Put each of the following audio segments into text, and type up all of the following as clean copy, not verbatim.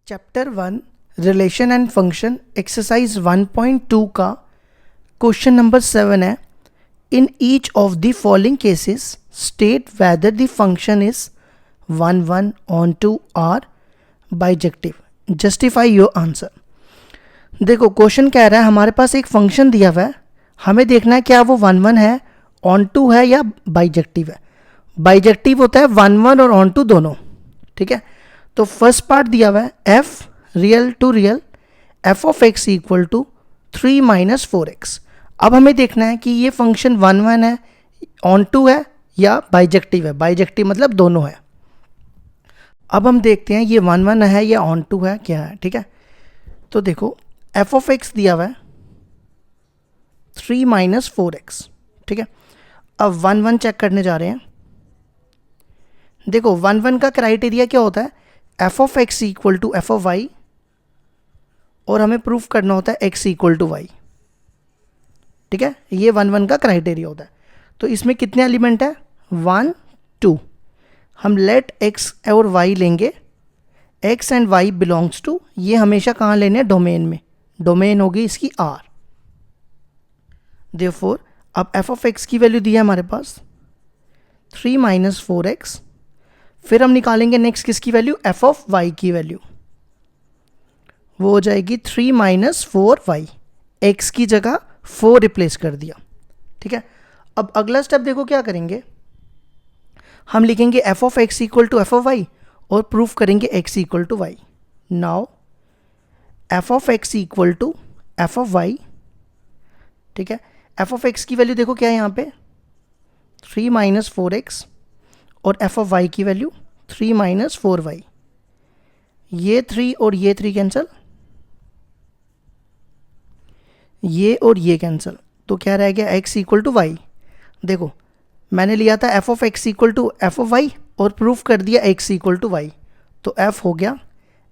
Chapter 1 relation and function exercise 1.2 का question number 7 है. In each of the following cases state whether the function is 1 1 onto or bijective. Justify your answer. देखो question कह रहा है हमारे पास एक function दिया हुआ है, हमें देखना है क्या वो 1 1 है, ऑन टू है या बाइजेक्टिव है. बाइजेक्टिव होता है 1 1 और ऑन टू दोनों. ठीक है, तो फर्स्ट पार्ट दिया हुआ है f real to real f of x equal to 3 minus 4x. अब हमें देखना है कि ये फंक्शन 1 1 है, ऑन टू है या बाइजेक्टिव है. बाइजेक्टिव मतलब दोनों है. अब हम देखते हैं ये 1 1 है या ऑन टू है, क्या है. ठीक है, तो देखो एफ ऑफ एक्स दिया हुआ है 3 माइनस 4x. ठीक है, अब 1 1 चेक करने जा रहे हैं. देखो 1 1 का क्राइटेरिया क्या होता है, f of x equal to f of y, और हमें प्रूफ करना होता है एक्स इक्वल टू वाई. ठीक है, ये 1 1 का क्राइटेरिया होता है. तो इसमें कितने एलिमेंट है, 1 2. हम लेट एक्स और वाई लेंगे, x and y belongs to, ये हमेशा कहाँ लेने हैं, डोमेन में. डोमेन होगी इसकी आर. देयरफॉर अब एफ ऑफ एक्स की वैल्यू दी है हमारे पास 3 माइनस 4x. फिर हम निकालेंगे नेक्स्ट किसकी वैल्यू, एफ ऑफ वाई की वैल्यू. वो हो जाएगी 3 माइनस 4y. एक्स की जगह 4 रिप्लेस कर दिया. ठीक है, अब अगला स्टेप देखो क्या करेंगे, हम लिखेंगे f of x equal to f of y और प्रूफ करेंगे x equal to y. Now f of x equal to f of y. ठीक है, एफ ऑफ एक्स की वैल्यू देखो क्या है यहाँ पे 3 माइनस 4x और एफ ऑफ वाई की वैल्यू 3 माइनस 4y. ये 3 और ये 3 कैंसिल, ये और ये कैंसिल, तो क्या रह गया x इक्वल टू वाई. देखो मैंने लिया था f of x equal to f of y और प्रूफ कर दिया x इक्वल टू वाई, तो f हो गया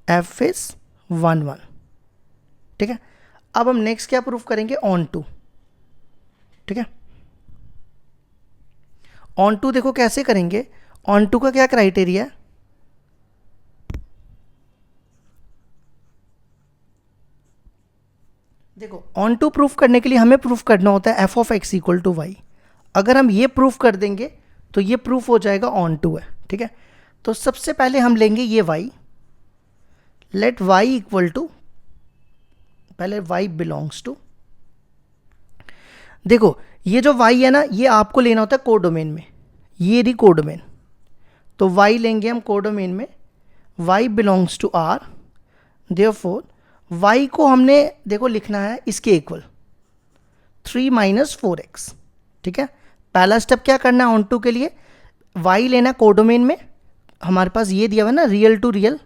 f इज 1 1. ठीक है, अब हम नेक्स्ट क्या प्रूफ करेंगे, ऑन टू. ठीक है, ऑन टू देखो कैसे करेंगे, ऑन टू का क्या क्राइटेरिया है, देखो ऑन टू प्रूफ करने के लिए हमें प्रूफ करना होता है f of x equal to y. अगर हम ये प्रूफ कर देंगे तो ये प्रूफ हो जाएगा ऑन टू है. ठीक है, तो सबसे पहले हम लेंगे ये y, let y equal to, पहले y बिलोंग्स टू. देखो ये जो y है ना, ये आपको लेना होता है कोडोमेन में, ये रही कोडोमेन. तो y लेंगे हम कोडोमेन में, y belongs to r. Therefore y को हमने देखो लिखना है इसके इक्वल 3 माइनस 4x. ठीक है, पहला स्टेप क्या करना है, ऑन टू के लिए y लेना कोडोमेन में. हमारे पास ये दिया हुआ है ना रियल टू रियल,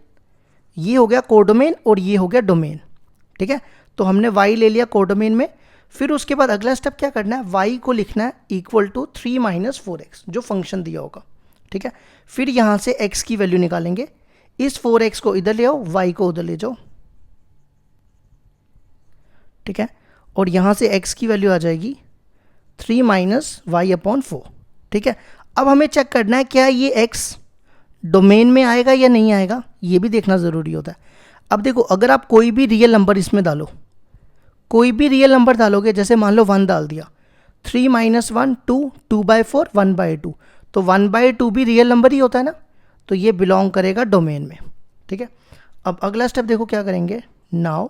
ये हो गया कोडोमेन और ये हो गया डोमेन. ठीक है, तो हमने y ले लिया कोडोमेन में. फिर उसके बाद अगला स्टेप क्या करना है, y को लिखना है इक्वल टू 3 माइनस 4x जो फंक्शन दिया होगा. ठीक है, फिर यहाँ से x की वैल्यू निकालेंगे, इस 4x को इधर ले आओ, y को उधर ले जाओ. ठीक है, और यहाँ से x की वैल्यू आ जाएगी 3 माइनस वाई अपॉन 4. ठीक है, अब हमें चेक करना है क्या ये x डोमेन में आएगा या नहीं आएगा, ये भी देखना ज़रूरी होता है. अब देखो अगर आप कोई भी रियल नंबर इसमें डालो, कोई भी रियल नंबर डालोगे, जैसे मान लो 1 डाल दिया, 3 माइनस 1 2, 2/4 1/2, तो 1/2 भी रियल नंबर ही होता है ना, तो ये बिलोंग करेगा डोमेन में. ठीक है, अब अगला स्टेप देखो क्या करेंगे. नाउ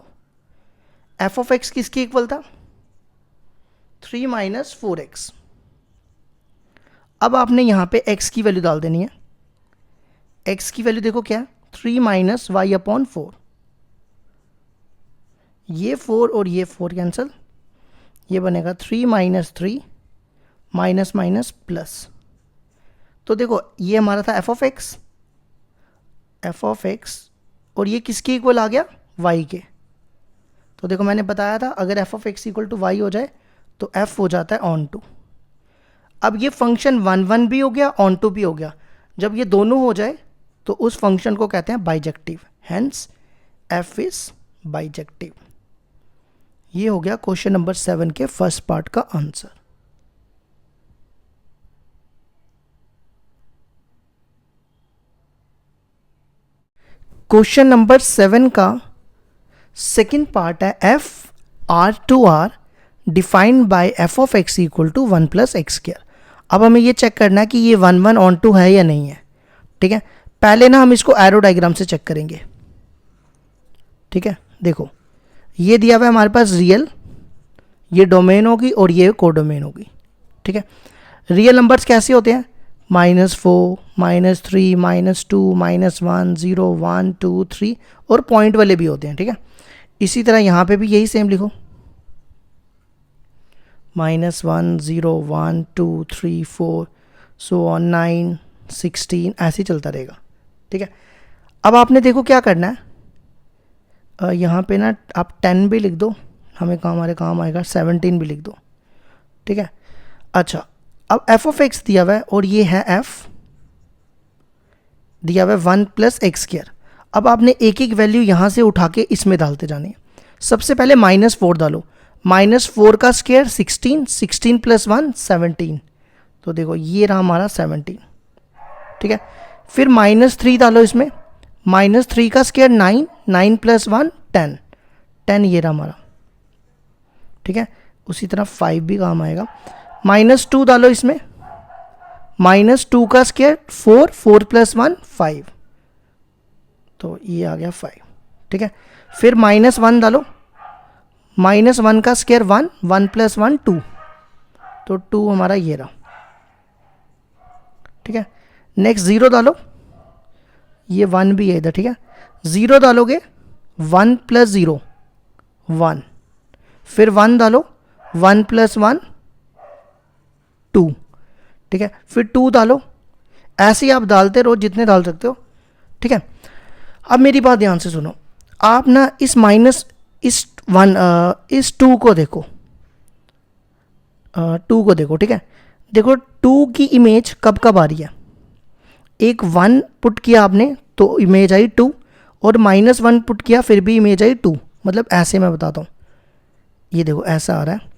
एफ ऑफ एक्स किसके इक्वल था, 3 माइनस 4x. अब आपने यहाँ पे x की वैल्यू डाल देनी है. x की वैल्यू देखो क्या है, 3 माइनस वाई अपॉन 4. ये 4 और ये 4 कैंसिल, ये बनेगा 3 माइनस 3 माइनस माइनस प्लस. तो देखो ये हमारा था एफ ऑफ एक्स और ये किसके इक्वल आ गया, y के. तो देखो मैंने बताया था अगर f of x equal to y हो जाए तो f हो जाता है ऑन टू. अब ये फंक्शन 1 1 भी हो गया, ऑन टू भी हो गया. जब ये दोनों हो जाए तो उस फंक्शन को कहते हैं bijective. Hence f is bijective. ये हो गया क्वेश्चन नंबर 7 के फर्स्ट पार्ट का आंसर. क्वेश्चन नंबर 7 का सेकेंड पार्ट है f R to R defined by f of x equal to 1 plus x square. अब हमें ये चेक करना है कि ये 1 1 ऑन टू है या नहीं है। ठीक है, पहले ना हम इसको एरो डायग्राम से चेक करेंगे। ठीक है, देखो ये दिया हुआ है हमारे पास रियल, ये डोमेन होगी और ये कोडोमेन होगी। ठीक है, रियल नंबर्स कैसे होते हैं? -4, -3, -2, -1, 0, 1, 2, 3 और पॉइंट वाले भी होते हैं। ठीक है, इसी तरह यहाँ पे भी यही सेम लिखो, -1, 0, 1, 2, 3, 4 सो ऑन 9, 16 ऐसे ही चलता रहेगा। ठीक है, अब आपने देखो क्या करना है, यहाँ पे ना आप 10 भी लिख दो, हमारे काम आएगा। 17 भी लिख दो। ठीक है, अच्छा अब एफ ऑफ एक्स दिया हुआ है और ये है एफ दिया हुआ है 1 प्लस एक्स स्क्वायर। अब आपने एक एक वैल्यू यहाँ से उठा के इसमें डालते जानी है। सबसे पहले -4 डालो, -4 का स्क्वायर 16, 16 प्लस 1 17। तो देखो ये रहा हमारा 17। ठीक है, फिर -3 डालो इसमें, -3 का स्क्वायर 9, 9 प्लस 1 10, 10 ये रहा हमारा। ठीक है, उसी तरह 5 भी काम आएगा। -2 डालो इसमें, -2 का स्क्वायर 4, 4 प्लस 1 5, तो ये आ गया 5। ठीक है, फिर -1 डालो, -1 का स्क्वायर 1, 1 प्लस 1 2, तो 2 हमारा ये रहा। ठीक है, नेक्स्ट 0 डालो, ये 1 भी है इधर। ठीक है, 0 डालोगे 1 प्लस 0 1, फिर 1 डालो 1 प्लस 1 2। ठीक है, फिर 2 डालो, ऐसे ही आप डालते रहो जितने डाल सकते हो। ठीक है, अब मेरी बात ध्यान से सुनो, आप ना इस इस 2 को देखो, 2 को देखो। ठीक है, देखो 2 की इमेज कब कब आ रही है? एक 1 पुट किया आपने तो इमेज आई 2, और -1 पुट किया फिर भी इमेज आई 2। मतलब ऐसे मैं बताता हूँ, ये देखो ऐसा आ रहा है,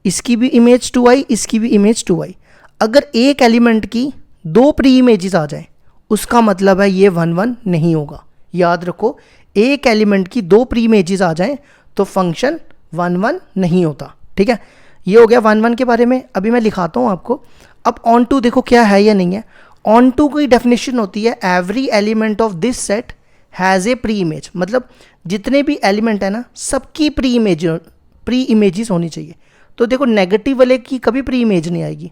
इसकी भी इमेज 2 आई, इसकी भी इमेज 2 आई। अगर एक एलिमेंट की 2 प्री इमेजेस आ जाए उसका मतलब है ये 1 1 नहीं होगा। याद रखो, एक एलिमेंट की 2 प्री इमेजेस आ जाए तो फंक्शन 1 1 नहीं होता। ठीक है, ये हो गया 1 1 के बारे में। अभी मैं लिखाता हूँ आपको। अब ऑन टू देखो क्या है या नहीं है। ऑन टू की डेफिनेशन होती है every element of this set has a pre image, मतलब जितने भी एलिमेंट है ना सबकी प्री इमेजेस होनी चाहिए। तो देखो नेगेटिव वाले की कभी प्री इमेज नहीं आएगी,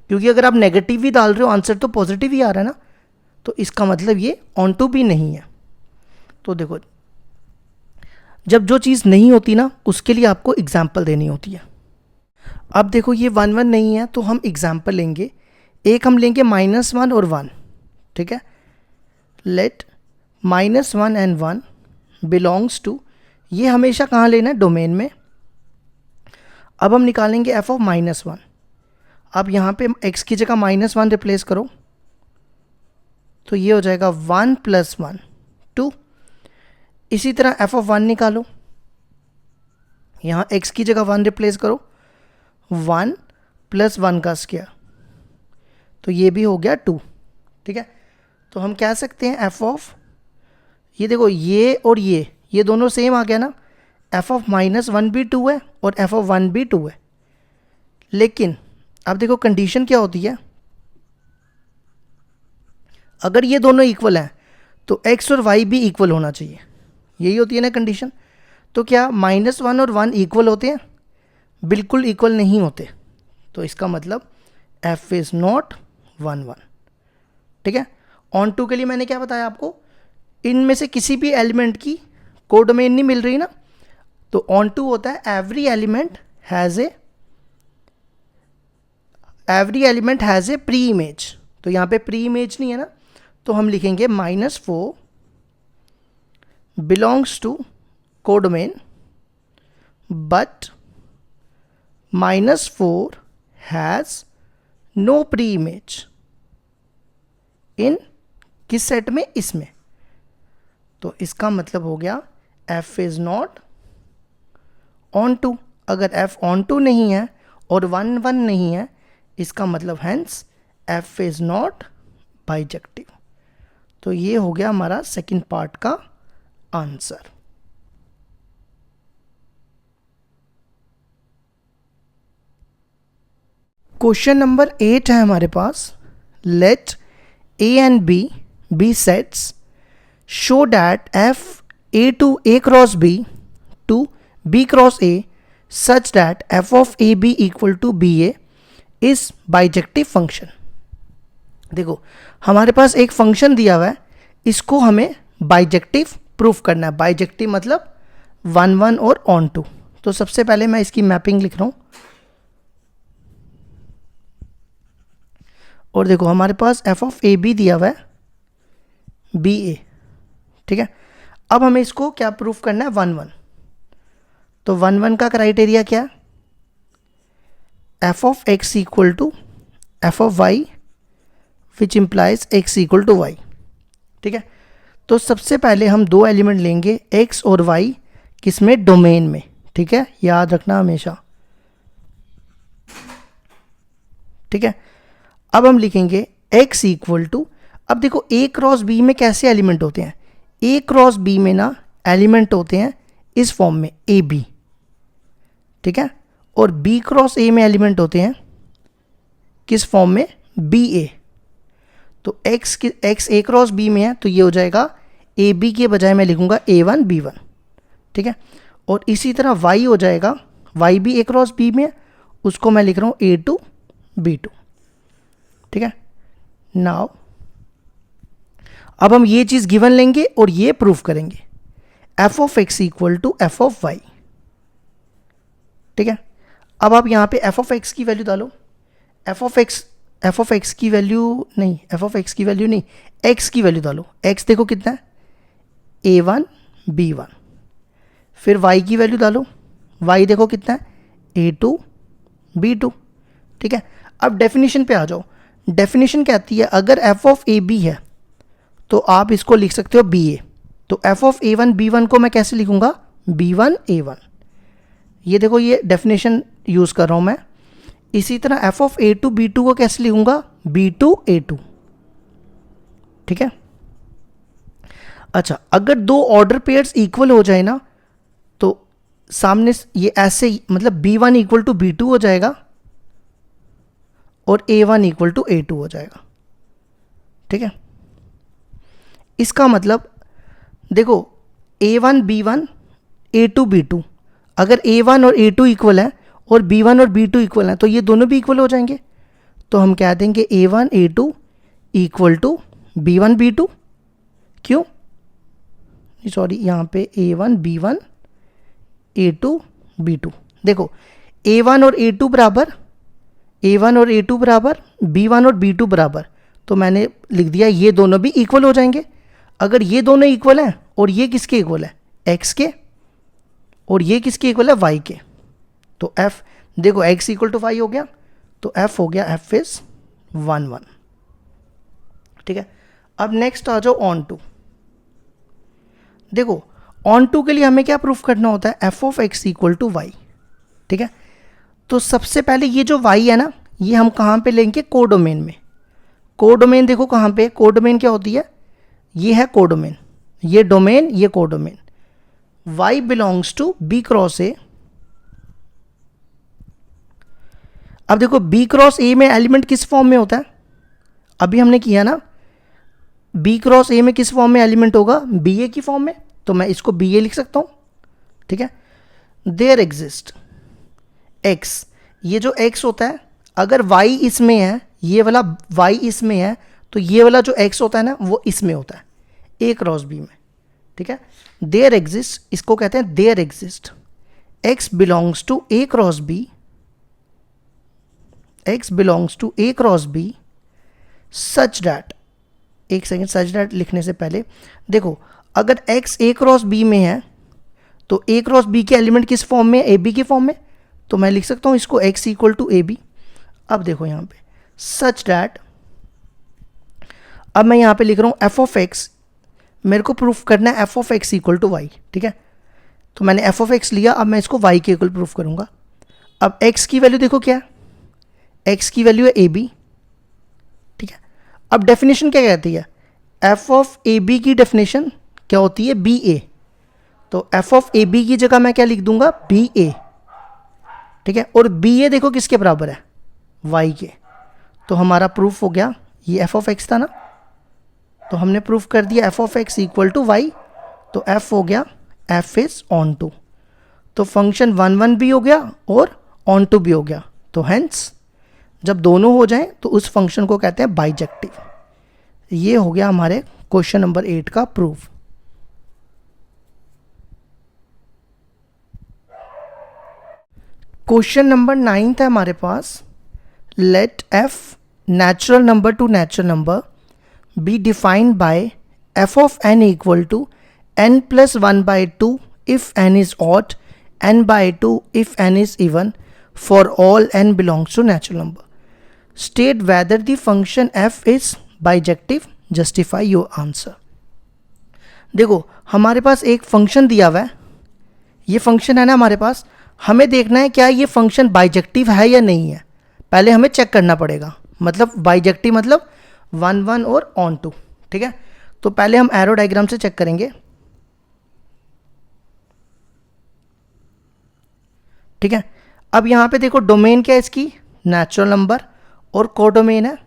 क्योंकि अगर आप नेगेटिव ही डाल रहे हो आंसर तो पॉजिटिव ही आ रहा है ना, तो इसका मतलब ये ऑन टू भी नहीं है। तो देखो जब जो चीज़ नहीं होती ना उसके लिए आपको एग्जाम्पल देनी होती है। अब देखो ये 1 1 नहीं है तो हम एग्जाम्पल लेंगे। एक हम लेंगे -1 और 1। ठीक है, लेट -1 एंड 1 बिलोंग्स टू, ये हमेशा कहाँ लेना है? डोमेन में। अब हम निकालेंगे f ऑफ -1। अब यहाँ पे x की जगह -1 रिप्लेस करो तो ये हो जाएगा 1 प्लस 1 2। इसी तरह f ऑफ 1 निकालो, यहाँ x की जगह 1 रिप्लेस करो, 1 प्लस 1 का स्क्वायर, तो ये भी हो गया 2। ठीक है, तो हम कह सकते हैं f ऑफ, ये देखो ये और ये दोनों सेम आ गया ना, f ऑफ -1 भी 2 है और f ऑफ 1 भी 2 है। लेकिन अब देखो कंडीशन क्या होती है, अगर ये दोनों इक्वल हैं तो x और y भी इक्वल होना चाहिए, यही होती है ना कंडीशन। तो क्या -1 और 1 इक्वल होते हैं? बिल्कुल इक्वल नहीं होते, तो इसका मतलब f इज़ नॉट 1 1। ठीक है, ऑन टू के लिए मैंने क्या बताया आपको, इनमें से किसी भी एलिमेंट की कोडोमेन नहीं मिल रही ना, तो ऑन टू होता है every element has a pre image. तो यहाँ पे प्री इमेज नहीं है ना, तो हम लिखेंगे -4 belongs to codomain but -4 has no pre image in किस सेट में? इसमें। तो इसका मतलब हो गया f is not onto. अगर f ऑन टू नहीं है और 1 1 नहीं है, इसका मतलब hence f is not bijective. तो तो ये हो गया हमारा सेकंड पार्ट का आंसर। क्वेश्चन नंबर 8 है हमारे पास। Let A and B sets show that f A to A cross B to B cross A such that f of A B equal to B A is bijective function. देखो हमारे पास एक function दिया हुआ है, इसको हमें bijective proof करना है। बाइजेक्टिव मतलब 1 1 और ऑन टू। तो सबसे पहले मैं इसकी मैपिंग लिख रहा हूं और देखो हमारे पास एफ ऑफ ए बी दिया हुआ है बी ए, ठीक है। अब हमें इसको क्या प्रूफ करना है 1 1। तो 1 1 का क्राइटेरिया क्या है? F of x equal to f of y which implies x equal to y, ठीक है। तो सबसे पहले हम दो एलिमेंट लेंगे एक्स और वाई, किसमें? डोमेन में, ठीक है, याद रखना हमेशा, ठीक है। अब हम लिखेंगे x इक्वल टू, अब देखो a क्रॉस b में कैसे एलिमेंट होते हैं? a क्रॉस b में ना एलिमेंट होते हैं इस फॉर्म में ए बी, ठीक है, और b क्रॉस a में एलिमेंट होते हैं किस फॉर्म में? बी ए। तो x a क्रॉस b में है तो ये हो जाएगा ए बी के बजाय मैं लिखूंगा a1 b1, ठीक है। और इसी तरह y हो जाएगा, y भी a क्रॉस b में है, उसको मैं लिख रहा हूँ a2 b2, ठीक है। नाउ अब हम ये चीज गिवन लेंगे और ये प्रूफ करेंगे, f of x equal to f of y, ठीक है। अब आप यहां पे एफ ऑफ एक्स की वैल्यू डालो, एफ ऑफ एक्स की वैल्यू नहीं, एक्स की वैल्यू डालो। एक्स देखो कितना है? a1 b1। फिर y की वैल्यू डालो, y देखो कितना है? a2 b2, ठीक है। अब डेफिनेशन पे आ जाओ। डेफिनेशन कहती है अगर एफ ऑफ ए बी है तो आप इसको लिख सकते हो बी ए। तो एफ ऑफ a1 b1 को मैं कैसे लिखूंगा? b1 a1। ये देखो ये डेफिनेशन यूज कर रहा हूं मैं। इसी तरह एफ ऑफ a2 b2 को कैसे लिखूंगा? b2 a2, ठीक है। अच्छा, अगर दो ऑर्डर पेयर्स इक्वल हो जाए ना तो सामने ये ऐसे ही, मतलब b1 इक्वल टू b2 हो जाएगा और a1 इक्वल टू a2 हो जाएगा, ठीक है। इसका मतलब देखो a1 b1 a2 b2, अगर a1 और a2 इक्वल है और b1 और b2 इक्वल है तो ये दोनों भी इक्वल हो जाएंगे। तो हम कह देंगे a1 a2 equal to b1 b2। क्यों? सॉरी, यहाँ पे a1 b1 a2 b2। देखो a1 और a2 बराबर b1 और b2 बराबर, तो मैंने लिख दिया ये दोनों भी इक्वल हो जाएंगे। अगर ये दोनों इक्वल हैं और ये किसके इक्वल है? x के, और ये किसके इक्वल है? y के। तो f देखो x इक्वल टू y हो गया, तो f हो गया, f इज 1 1, ठीक है। अब नेक्स्ट आ जाओ ऑन टू। देखो ऑन टू के लिए हमें क्या प्रूफ करना होता है? F of x equal to y, ठीक है। तो सबसे पहले ये जो y है ना, ये हम कहाँ पे लेंगे? कोडोमेन में। कोडोमेन देखो कहाँ पे? कोडोमेन क्या होती है? ये है कोडोमेन, ये डोमेन, ये codomain. y belongs to b cross a. अब देखो b क्रॉस ए में एलिमेंट किस फॉर्म में होता है? अभी हमने किया ना, b क्रॉस ए में किस फॉर्म में एलिमेंट होगा? बी ए की फॉर्म में। तो मैं इसको बी ए लिख सकता हूं, ठीक है। देयर एग्जिस्ट x, ये जो x होता है, अगर y इसमें है, ये वाला y इसमें है, तो ये वाला जो x होता है ना वो इसमें होता है, a क्रॉस b में, ठीक है। देयर एग्जिस्ट, इसको कहते हैं there exist x belongs to a cross b, x belongs to a cross b such that, एक सेकेंड, सच दैट लिखने से पहले देखो अगर x a क्रॉस b में है तो a क्रॉस b के एलिमेंट किस फॉर्म में? a b के फॉर्म में। तो मैं लिख सकता हूं इसको x equal to a b. अब देखो यहाँ पे सच डैट, अब मैं यहाँ पे लिख रहा हूँ एफ ऑफ एक्स, मेरे को प्रूफ करना है f of x equal to y, ठीक है। तो मैंने एफ ऑफ एक्स लिया, अब मैं इसको वाई के इक्वल प्रूफ करूँगा। अब एक्स की वैल्यू देखो क्या है? एक्स की वैल्यू है ए बी, ठीक है। अब डेफिनेशन क्या कहती है? एफ ऑफ ए बी की डेफिनेशन क्या होती है, बी ए। तो एफ ऑफ ए बी की जगह मैं क्या लिख दूंगा, बी ए, ठीक है। और बी ए देखो किसके बराबर है, वाई के। तो हमारा प्रूफ हो गया, ये एफ ऑफ एक्स था ना, तो हमने प्रूफ कर दिया f of x equal to y. तो एफ हो गया एफ इज ऑन टू। तो फंक्शन 1 1 भी हो गया और ऑन टू भी हो गया। तो हेंस जब दोनों हो जाएं तो उस फंक्शन को कहते हैं बाइजेक्टिव। ये हो गया हमारे क्वेश्चन नंबर 8 का प्रूफ। क्वेश्चन नंबर 9 है हमारे पास, let f natural number to natural number be defined by f of n equal to n plus 1 by 2 if n is odd, n by 2 if n is even, for all n belongs to natural number. State whether the function f is bijective. Justify your answer. देखो हमारे पास एक function दिया हुआ है, ये function है ना हमारे पास, हमें देखना है क्या ये फंक्शन बाइजेक्टिव है या नहीं है। पहले हमें चेक करना पड़ेगा, मतलब बाइजेक्टिव मतलब 1 1 और ऑन टू, ठीक है। तो पहले हम एरो डायग्राम से चेक करेंगे, ठीक है। अब यहाँ पे देखो डोमेन क्या है इसकी, नेचुरल नंबर, और कोडोमेन है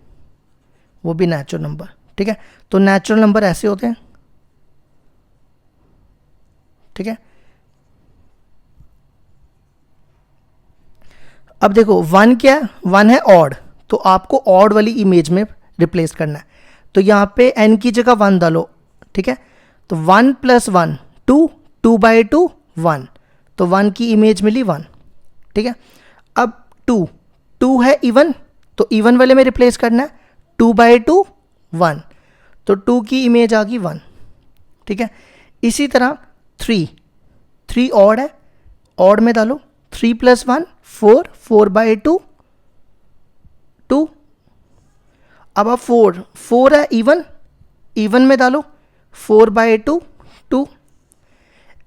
वो भी नेचुरल नंबर, ठीक है। तो नेचुरल नंबर ऐसे होते हैं, ठीक है। अब देखो 1 क्या है, 1 है ऑड, तो आपको ऑड वाली इमेज में रिप्लेस करना है। तो यहाँ पे n की जगह 1 डालो, ठीक है। तो 1 + 1 2, 2 by 2 1, तो 1 की इमेज मिली 1, ठीक है। अब 2 है इवन, तो इवन वाले में रिप्लेस करना है, 2 by 2 1, तो 2 की इमेज आ गई 1, ठीक है। इसी तरह 3 ऑड है, ऑड में डालो, 3 + 1 4, 4 by 2 2। अब 4 है इवन में डालो, 4 by 2 2।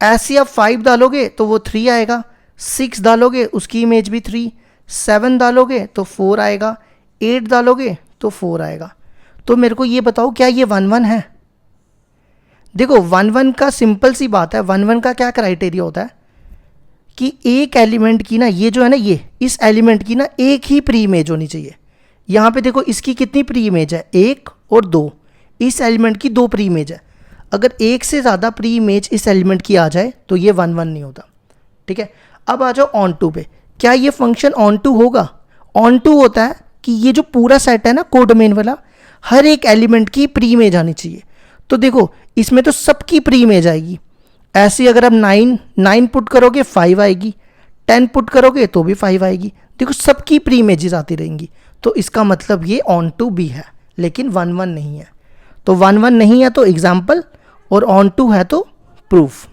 ऐसे आप 5 डालोगे तो वो 3 आएगा, 6 डालोगे उसकी इमेज भी 3, 7 डालोगे तो 4 आएगा, 8 डालोगे तो 4 आएगा। तो मेरे को ये बताओ क्या ये 1 1 है। देखो 1 1 का सिंपल सी बात है, 1 1 का क्या क्राइटेरिया होता है कि एक एलिमेंट की ना, ये जो है ना, ये इस एलिमेंट की ना एक ही प्री इमेज होनी चाहिए। यहाँ पे देखो इसकी कितनी प्री इमेज है, 1 और 2, इस एलिमेंट की 2 प्री इमेज है। अगर एक से ज़्यादा प्री इमेज इस एलिमेंट की आ जाए तो ये 1 1 नहीं होता, ठीक है। अब आ जाओ ऑन टू पे, क्या ये फंक्शन ऑन टू होगा। ऑन टू होता है कि ये जो पूरा सेट है ना कोडोमेन वाला, हर एक एलिमेंट की प्री इमेज आनी चाहिए। तो देखो इसमें तो सबकी प्री इमेज आएगी। ऐसे अगर आप 9 पुट करोगे 5 आएगी, 10 पुट करोगे तो भी 5 आएगी। देखो सबकी प्री इमेजेस आती रहेंगी, तो इसका मतलब ये ऑन टू भी है, लेकिन 1 1 नहीं है। तो 1 1 नहीं है तो एग्जाम्पल, और ऑन टू है तो प्रूफ,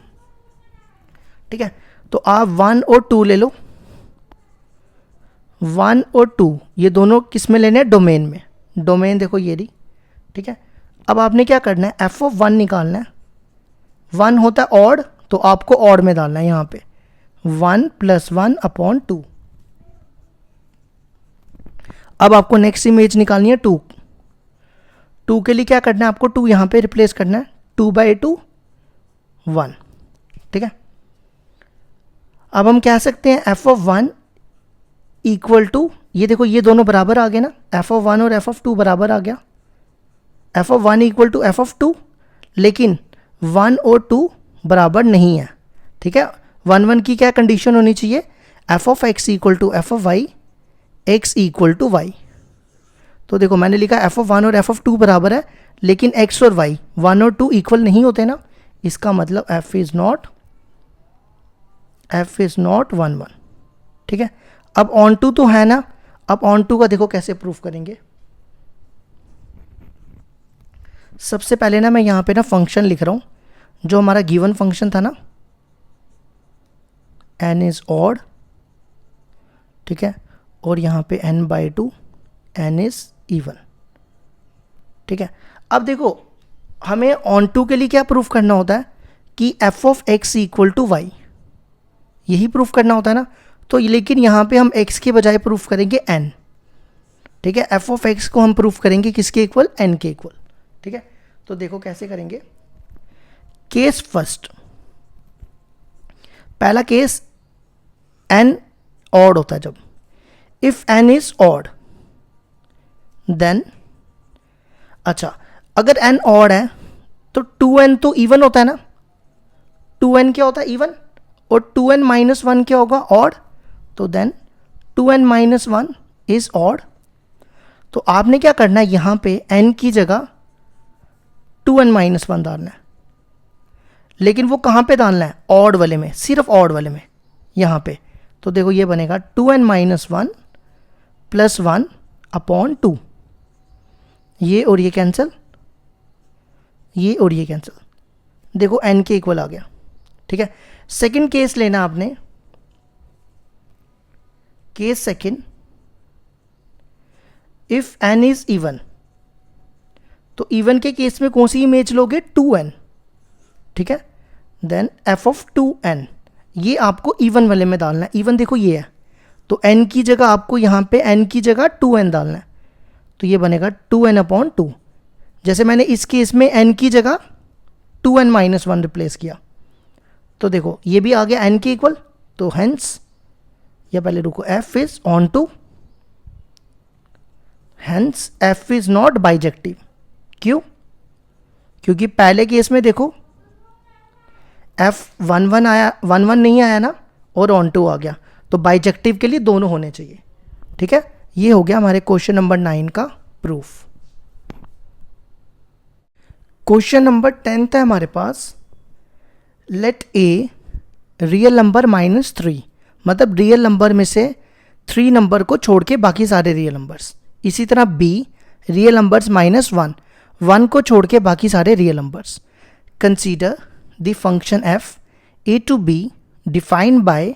ठीक है। तो आप 1 और 2 ले लो, 1 और 2 ये दोनों किस में लेने हैं, डोमेन में। डोमेन देखो ये रही, ठीक है। अब आपने क्या करना है, एफ ऑफ 1 निकालना है। 1 होता है ऑड, तो आपको ऑड में डालना है यहाँ पे 1 + 1 / 2। अब आपको नेक्स्ट इमेज निकालनी है 2 के लिए क्या करना है आपको, 2 यहाँ पे रिप्लेस करना है, 2 by 2 1, ठीक है। अब हम कह सकते हैं एफ ऑफ 1 इक्वल टू, ये देखो ये दोनों बराबर आ गए ना, एफ ऑफ 1 और एफ ऑफ 2 बराबर आ गया। F of 1 equal to f of 2, लेकिन 1 और 2 बराबर नहीं है, ठीक है। 1 1 की क्या कंडीशन होनी चाहिए, f of x equal to f of y, x equal to y. तो देखो मैंने लिखा एफ ऑफ 1 और एफ ऑफ 2 बराबर है, लेकिन एक्स और वाई 1 और 2 इक्वल नहीं होते ना, इसका मतलब एफ इज नॉट 1 1, ठीक है। अब ऑन टू तो है ना, अब ऑन टू का देखो कैसे प्रूफ करेंगे। सबसे पहले ना मैं यहाँ पे ना फंक्शन लिख रहा हूँ, जो हमारा गिवन फंक्शन था ना, n इज ऑड, ठीक है, और यहाँ पे n by 2 n is even, ठीक है। अब देखो हमें ऑन टू के लिए क्या प्रूफ करना होता है कि f of x equal to y, यही प्रूफ करना होता है ना। तो लेकिन यहाँ पे हम x के बजाय प्रूफ करेंगे n, ठीक है। एफ ऑफ एक्स को हम प्रूफ करेंगे किसके इक्वल, n के इक्वल, ठीक है। तो देखो कैसे करेंगे। केस फर्स्ट, पहला केस n ऑड होता है जब, if n is odd then, अच्छा अगर n ऑड है तो 2n तो इवन होता है ना, 2n क्या होता है इवन, और 2n माइनस 1 क्या होगा ऑड, तो then 2n minus 1 is odd. तो आपने क्या करना है, यहां पे n की जगह 2n माइनस 1 डालना है, लेकिन वो कहां पे डालना है, ऑड वाले में, सिर्फ ऑड वाले में यहां पे। तो देखो ये बनेगा 2n माइनस 1 प्लस 1 अपॉन 2, ये और ये कैंसिल, ये और ये कैंसिल, देखो n के इक्वल आ गया। ठीक है, सेकंड केस लेना आपने, case second, if n is even, तो इवन के केस में कौन सी इमेज लोगे, 2n। ठीक है, देन f ऑफ 2n, ये आपको इवन वाले में डालना है, इवन देखो ये है, तो n की जगह आपको यहां पे n की जगह 2n डालना है, तो ये बनेगा 2n अपॉन 2। जैसे मैंने इस केस में n की जगह 2n माइनस 1 रिप्लेस किया, तो देखो ये भी आ गया n के इक्वल, तो हेंस, या पहले रुको, f is onto, hence f is not bijective. क्यों, क्योंकि पहले केस में देखो f 1 आया, 1 नहीं आया ना, और ऑन टू आ गया, तो बाइजेक्टिव के लिए दोनों होने चाहिए। ठीक है, ये हो गया हमारे क्वेश्चन नंबर 9 का प्रूफ। क्वेश्चन नंबर 10 है हमारे पास, let A real number minus 3, मतलब रियल नंबर में से 3 नंबर को छोड़ के बाकी सारे रियल नंबर्स। इसी तरह बी रियल नंबर्स माइनस 1, 1 को छोड़ के बाकी सारे real numbers. Consider the function f a to b defined by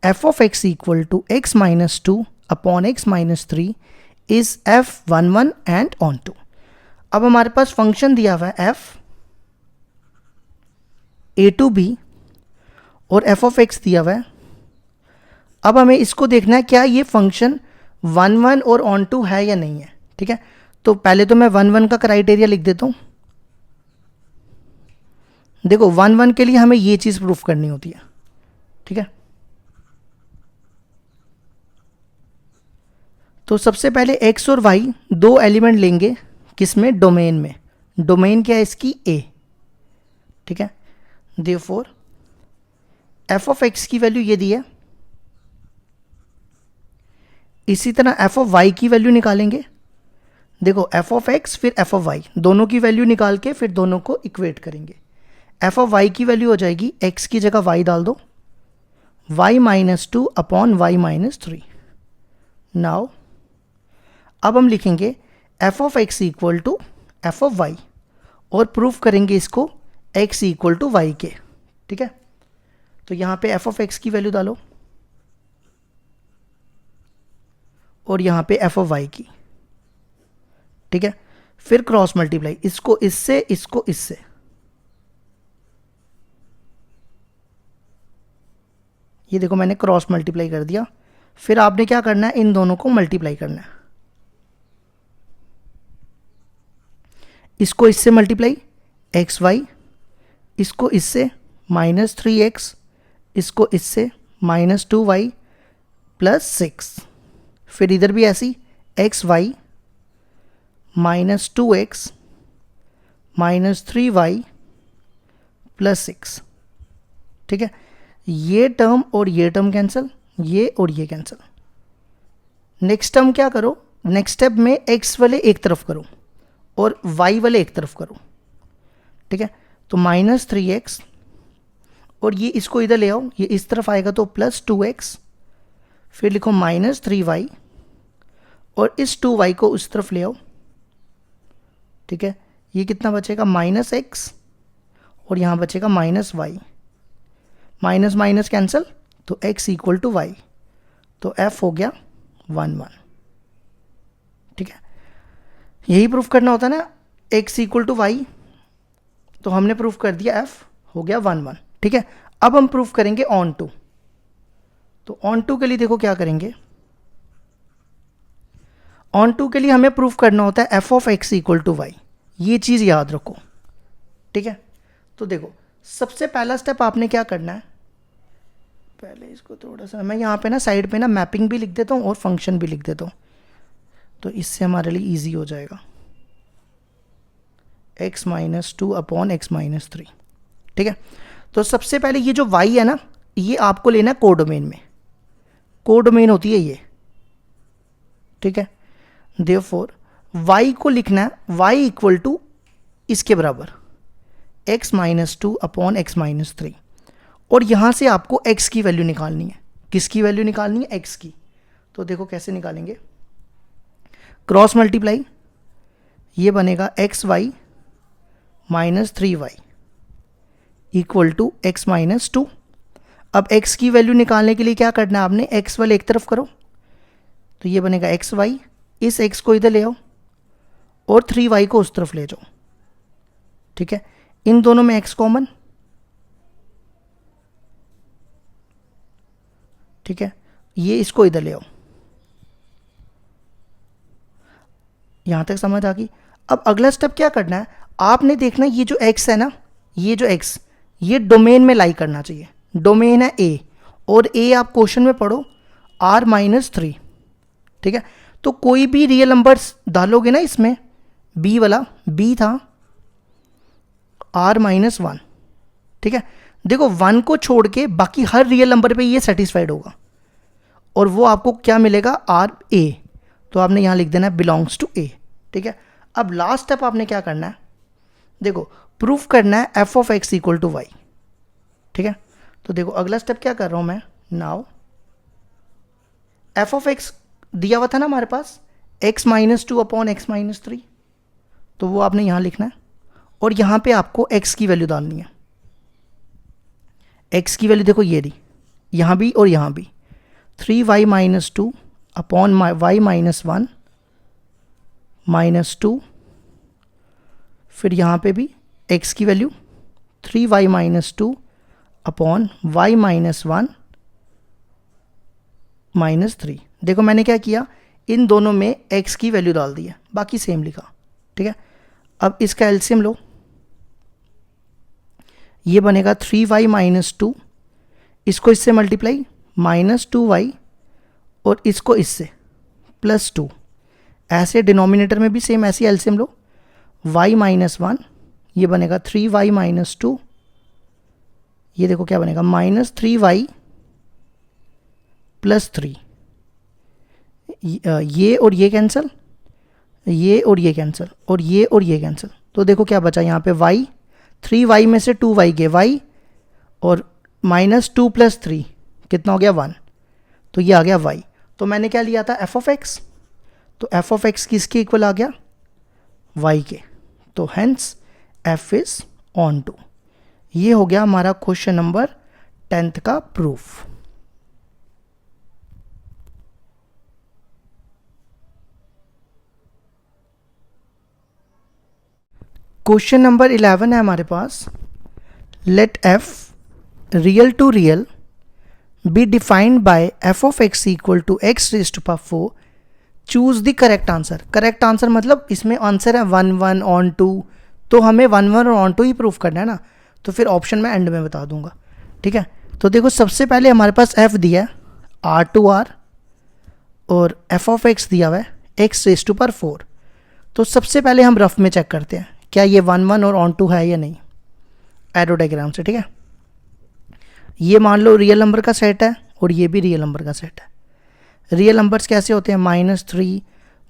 f of x equal to x minus 2 upon x minus 3 is f11 and onto. अब हमारे पास function दिया हुआ है f a to b और f of x दिया हुआ है। अब हमें इसको देखना है क्या ये फंक्शन 1 1 और ऑन टू है या नहीं है। ठीक है, तो पहले तो मैं 1 1 का क्राइटेरिया लिख देता हूं। देखो 1 1 के लिए हमें ये चीज प्रूफ करनी होती है। ठीक है, तो सबसे पहले x और y दो एलिमेंट लेंगे, किसमें, डोमेन में। डोमेन क्या है इसकी, a। ठीक है, देयरफॉर f ऑफ x की वैल्यू ये दी है, इसी तरह f ऑफ y की वैल्यू निकालेंगे। देखो f ऑफ x फिर f ऑफ y, दोनों की वैल्यू निकाल के फिर दोनों को इक्वेट करेंगे। f ऑफ y की वैल्यू हो जाएगी, x की जगह y डाल दो, y minus 2 upon y minus 3। Now अब हम लिखेंगे f of x equal to f of y और प्रूफ करेंगे इसको x इक्वल टू y के। ठीक है, तो यहां पे f ऑफ x की वैल्यू डालो और यहां पे f ऑफ y की। ठीक है, फिर क्रॉस मल्टीप्लाई, इसको इससे, इसको इससे। ये देखो मैंने क्रॉस मल्टीप्लाई कर दिया। फिर आपने क्या करना है, इन दोनों को मल्टीप्लाई करना है। इसको इससे मल्टीप्लाई एक्स वाई, इसको इससे माइनस 3x, इसको इससे माइनस 2y प्लस 6। फिर इधर भी ऐसी x y minus 2x minus 3y plus 6। ठीक है, ये टर्म और ये टर्म कैंसिल, ये और ये कैंसिल। नेक्स्ट टर्म क्या करो, नेक्स्ट स्टेप में x वाले एक तरफ करो और y वाले एक तरफ करो। ठीक है, तो माइनस 3x और ये इसको इधर ले आओ, ये इस तरफ आएगा तो प्लस 2x, फिर लिखो माइनस 3y और इस 2y को उस तरफ ले आओ। ठीक है, ये कितना बचेगा, माइनस x और यहाँ बचेगा minus y, minus minus cancel, तो x इक्वल टू y, तो f हो गया 1 1। ठीक है, यही प्रूफ करना होता है ना, x इक्वल टू y, तो हमने प्रूफ कर दिया, f हो गया 1 1। ठीक है, अब हम प्रूफ करेंगे ऑन टू। तो ऑन टू के लिए देखो क्या करेंगे, ऑन टू के लिए हमें प्रूफ करना होता है f of x equal to y। ये चीज याद रखो, ठीक है। तो देखो सबसे पहला स्टेप आपने क्या करना है, पहले इसको थोड़ा सा मैं यहाँ पे ना साइड पे ना मैपिंग भी लिख देता हूँ और फंक्शन भी लिख देता हूँ, तो इससे हमारे लिए इजी हो जाएगा। x minus two upon x minus three, ठीक है। तो सबसे पहले ये जो y है ना, ये आपको लेना है कोडोमेन में, कोडोमेन होती है ये, ठीक है। देयरफॉर y को लिखना है y इक्वल टू इसके बराबर x minus two upon x minus three, और यहाँ से आपको x की वैल्यू निकालनी है। किसकी वैल्यू निकालनी है? x की। तो देखो कैसे निकालेंगे, क्रॉस मल्टीप्लाई, ये बनेगा x y minus three y equal to x minus two. अब x की वैल्यू निकालने के लिए क्या करना है आपने, x वाले एक तरफ करो, तो ये बनेगा एक्स वाई, इस x को इधर ले आओ और 3y को उस तरफ ले जाओ, ठीक है। इन दोनों में x कॉमन, ठीक है, ये इसको इधर ले आओ। यहां तक समझ आ गई। अब अगला स्टेप क्या करना है, आपने देखना ये जो x है ना, ये जो x ये डोमेन में लाई करना चाहिए। डोमेन है a, और a आप क्वेश्चन में पढ़ो r माइनस थ्री, ठीक है। तो कोई भी रियल नंबर्स डालोगे ना इसमें, b वाला b था r माइनस वन, ठीक है। देखो 1 को छोड़ के बाकी हर रियल नंबर पे ये सेटिस्फाइड होगा, और वो आपको क्या मिलेगा, आर ए। तो आपने यहाँ लिख देना है बिलोंग्स टू ए, ठीक है। अब लास्ट स्टेप आपने क्या करना है, देखो प्रूफ करना है f of x equal to y, ठीक है। तो देखो अगला स्टेप क्या कर रहा हूँ मैं, नाउ एफ ऑफ एक्स दिया हुआ था ना हमारे पास, x minus two upon x minus three, तो वो आपने यहाँ लिखना है, और यहाँ पे आपको x की वैल्यू डालनी है। x की वैल्यू देखो ये दी, यहाँ भी और यहाँ भी, 3y minus two upon y minus one minus two, फिर यहाँ पे भी x की value 3y minus two upon y minus one minus three. देखो मैंने क्या किया, इन दोनों में x की वैल्यू डाल दी है, बाकी सेम लिखा, ठीक है। अब इसका एलसीएम लो, ये बनेगा 3y माइनस टू, इसको इससे मल्टीप्लाई माइनस 2y, और इसको इससे प्लस टू, ऐसे डिनोमिनेटर में भी सेम ऐसी एलसीएम लो, y माइनस वन, ये बनेगा 3y माइनस टू, ये देखो क्या बनेगा माइनस 3y प्लस थ्री, ये और ये कैंसिल, ये और ये कैंसिल, और ये और ये कैंसिल। तो देखो क्या बचा यहाँ पे y, 3y में से 2y गए y, और माइनस टू प्लस थ्री कितना हो गया 1, तो ये आ गया y। तो मैंने क्या लिया था f ऑफ x, तो f ऑफ x किसके इक्वल आ गया, y के, तो hence f is onto. ये हो गया हमारा क्वेश्चन नंबर 10th का प्रूफ। क्वेश्चन नंबर 11 है हमारे पास, let f real to real be defined by f of x equal to x raise to power 4, choose the correct answer. Correct answer मतलब इसमें आंसर है 1 1 ऑन 2, तो हमें 1 1 और ऑन 2 ही प्रूफ करना है ना, तो फिर ऑप्शन मैं एंड में बता दूंगा, ठीक है। तो देखो सबसे पहले हमारे पास f दिया है r2r, और f ऑफ x दिया हुआ है x रेज़ टू पावर 4। तो सबसे पहले हम रफ में चेक करते हैं क्या ये 1 1 और ऑन 2 है या नहीं, एरो डायग्राम से, ठीक है। ये मान लो रियल नंबर का सेट है, और ये भी रियल नंबर का सेट है। रियल नंबर्स कैसे होते हैं, minus three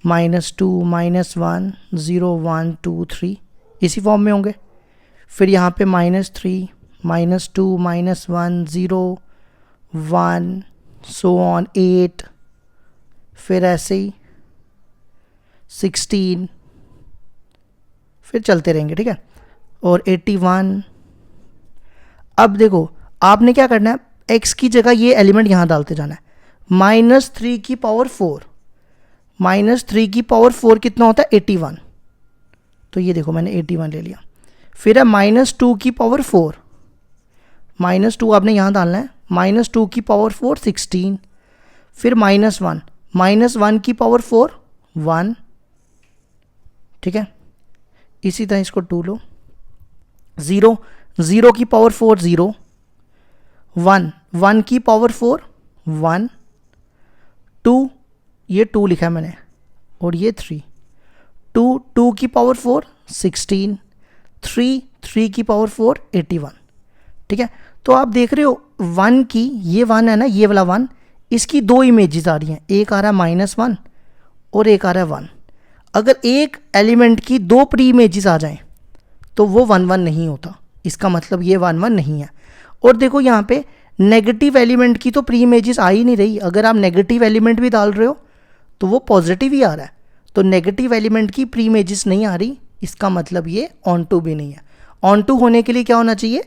minus two minus one 0 1 2 3, इसी फॉर्म में होंगे। फिर यहाँ पे minus three minus two minus one 0 1 so on 8, फिर ऐसे ही 16, फिर चलते रहेंगे, ठीक है, और 81। अब देखो आपने क्या करना है, x की जगह ये एलिमेंट यहाँ डालते जाना है, माइनस थ्री की पावर 4, माइनस थ्री की पावर 4 कितना होता है 81, तो ये देखो मैंने 81 ले लिया। फिर है माइनस टू की पावर 4, माइनस टू आपने यहाँ डालना है, माइनस टू की पावर 4 16, फिर माइनस वन की पावर 4 1, ठीक है। इसी तरह इसको 2 लो, 0, 0 की पावर 4 0, 1, 1 की पावर 4 1, 2, ये 2 लिखा है मैंने, और ये 3, 2, 2 की पावर 4 16, 3, 3 की पावर 4 81। ठीक है, तो आप देख रहे हो 1 की, ये 1 है ना, ये वाला 1, इसकी दो इमेजेस आ रही हैं, एक आ रहा है -1 और एक आ रहा है 1। अगर एक एलिमेंट की दो प्री इमेजेस आ जाएं तो वो 1 1 नहीं होता, इसका मतलब ये 1 1 नहीं है। और देखो यहाँ पे नेगेटिव एलिमेंट की तो प्री इमेजेस आ ही नहीं रही, अगर आप नेगेटिव एलिमेंट भी डाल रहे हो तो वो पॉजिटिव ही आ रहा है, तो नेगेटिव एलिमेंट की प्री इमेजेस नहीं आ रही, इसका मतलब ये ऑन टू भी नहीं है। ऑन टू होने के लिए क्या होना चाहिए,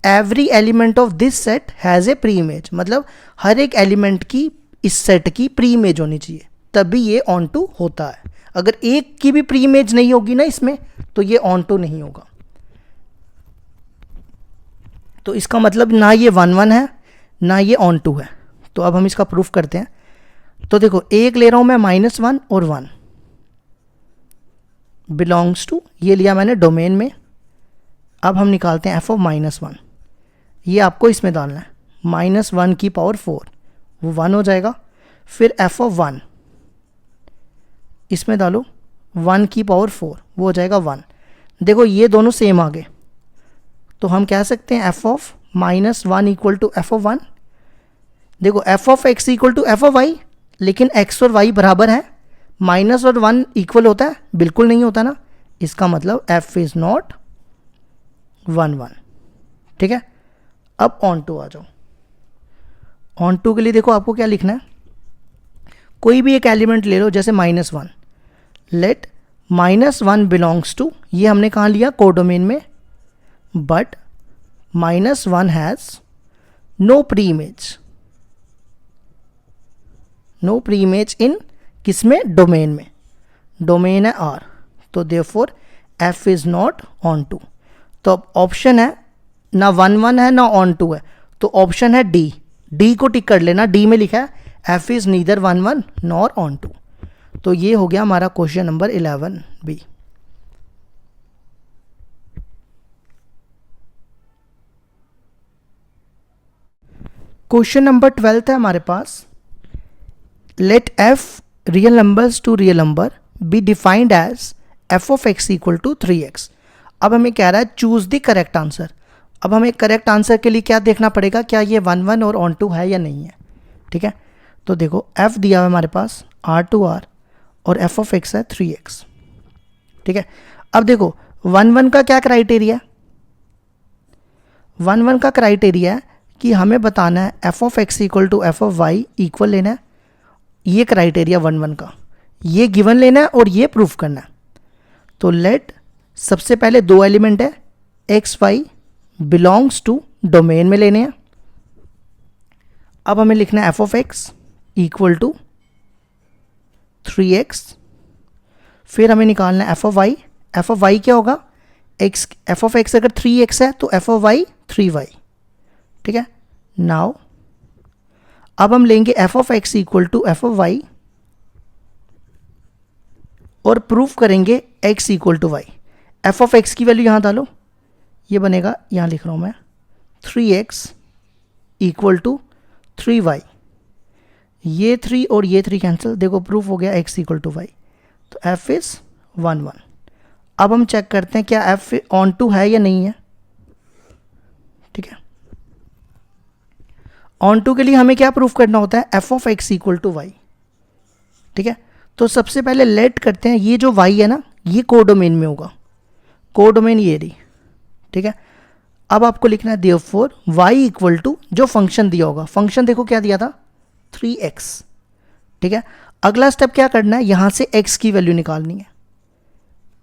every element of this set has a pre image, मतलब हर एक एलिमेंट की इस सेट की प्री इमेज होनी चाहिए, तभी ये ऑन टू होता है। अगर एक की भी प्री इमेज नहीं होगी ना इसमें, तो ये ऑन टू नहीं होगा। तो इसका मतलब ना ये 1 1 है ना ये ऑन टू है। तो अब हम इसका प्रूफ करते हैं। तो देखो एक ले रहा हूं मैं -1 और 1, बिलोंग्स टू, ये लिया मैंने डोमेन में। अब हम निकालते हैं f ऑफ -1, ये आपको इसमें डालना है, -1 की पावर 4 वो 1 हो जाएगा। फिर f ऑफ 1 इसमें डालो, 1 की पावर 4 वो हो जाएगा 1। देखो ये दोनों सेम आ गए, तो हम कह सकते हैं f of -1 equal to f of 1। देखो f of x equal to f of y, लेकिन x और y बराबर है, माइनस और 1 इक्वल होता है, बिल्कुल नहीं होता ना, इसका मतलब f इज नॉट 1 1। ठीक है, अब ऑन टू आ जाओ। ऑन टू के लिए देखो आपको क्या लिखना है, कोई भी एक एलिमेंट ले लो, जैसे -1, लेट -1 बिलोंग्स टू, ये हमने कहाँ लिया, कोडोमेन में, but -1 has no pre image, no pre image in किसमें, डोमेन में, डोमेन है R, तो therefore f is not onto. तो अब ऑप्शन है ना 1 1 है ना ऑन टू है, तो ऑप्शन है डी, डी को टिक कर लेना, डी में लिखा है f is neither 1 1 nor onto. तो ये हो गया हमारा question number 11B। Question number 12 है हमारे पास, let f real numbers to real number be defined as f of x equal to 3x। अब हमें कह रहा है चूज द करेक्ट आंसर। अब हमें करेक्ट आंसर के लिए क्या देखना पड़ेगा, क्या ये 1 1 और ऑन टू है या नहीं है। ठीक है, तो देखो f दिया हुआ हमारे पास R और f ऑफ x है 3x। ठीक है, अब देखो 1 1 का क्या क्राइटेरिया है, 1 1 का क्राइटेरिया है कि हमें बताना है f of x equal to f of y equal लेना है, ये क्राइटेरिया 1 1 का, ये गिवन लेना है और ये प्रूफ करना है। तो लेट, सबसे पहले दो एलिमेंट है x y belongs to, domain में लेने हैं। अब हमें लिखना है f of x equal to 3x, फिर हमें निकालना है f of y। f of y क्या होगा, x, f ऑफ x अगर 3x है तो f ऑफ y 3y। ठीक है, नाउ अब हम लेंगे f of x equal to f of y और प्रूफ करेंगे x equal to y। f of x की वैल्यू यहाँ डालो, ये बनेगा, यहाँ लिख रहा हूँ मैं 3x इक्वल टू 3y, ये 3 और ये 3 कैंसिल, देखो प्रूफ हो गया x इक्वल टू y। तो f इज 1 1। अब हम चेक करते हैं क्या f ऑन टू है या नहीं है। ठीक है, ऑन टू के लिए हमें क्या प्रूफ करना होता है, f of x equal to y। ठीक है, तो सबसे पहले लेट करते हैं, ये जो y है ना ये कोडोमेन में होगा, कोडोमेन ये रही। ठीक है, अब आपको लिखना है देयरफॉर y इक्वल टू जो फंक्शन दिया होगा, फंक्शन देखो क्या दिया था 3x। ठीक है, अगला स्टेप क्या करना है, यहां से x की वैल्यू निकालनी है,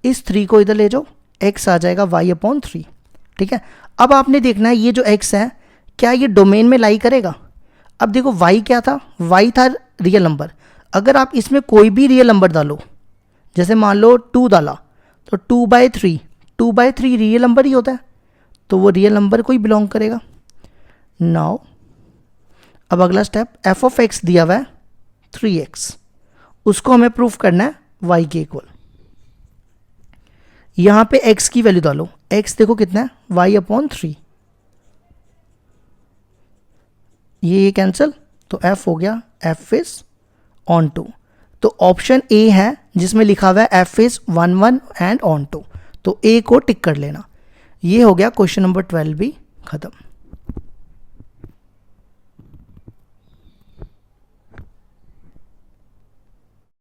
इस 3 को इधर ले जाओ, x आ जाएगा y अपॉन 3। ठीक है, अब आपने देखना है ये जो x है क्या ये डोमेन में लाई करेगा। अब देखो y क्या था, y था रियल नंबर, अगर आप इसमें कोई भी रियल नंबर डालो, जैसे मान लो 2 डाला तो 2/3, 2/3 रियल नंबर ही होता है, तो वो रियल नंबर को ही बिलोंग करेगा। नाउ अब अगला स्टेप, f ऑफ x दिया हुआ है 3x, उसको हमें प्रूफ करना है y के इक्वल। यहाँ पे x की वैल्यू डालो, x देखो कितना है, y/3, ये कैंसिल, तो f हो गया f इज ऑन टू। तो ऑप्शन ए है जिसमें लिखा हुआ है f is 1 1 and onto, तो ए को टिक कर लेना। ये हो गया क्वेश्चन नंबर 12 भी खत्म।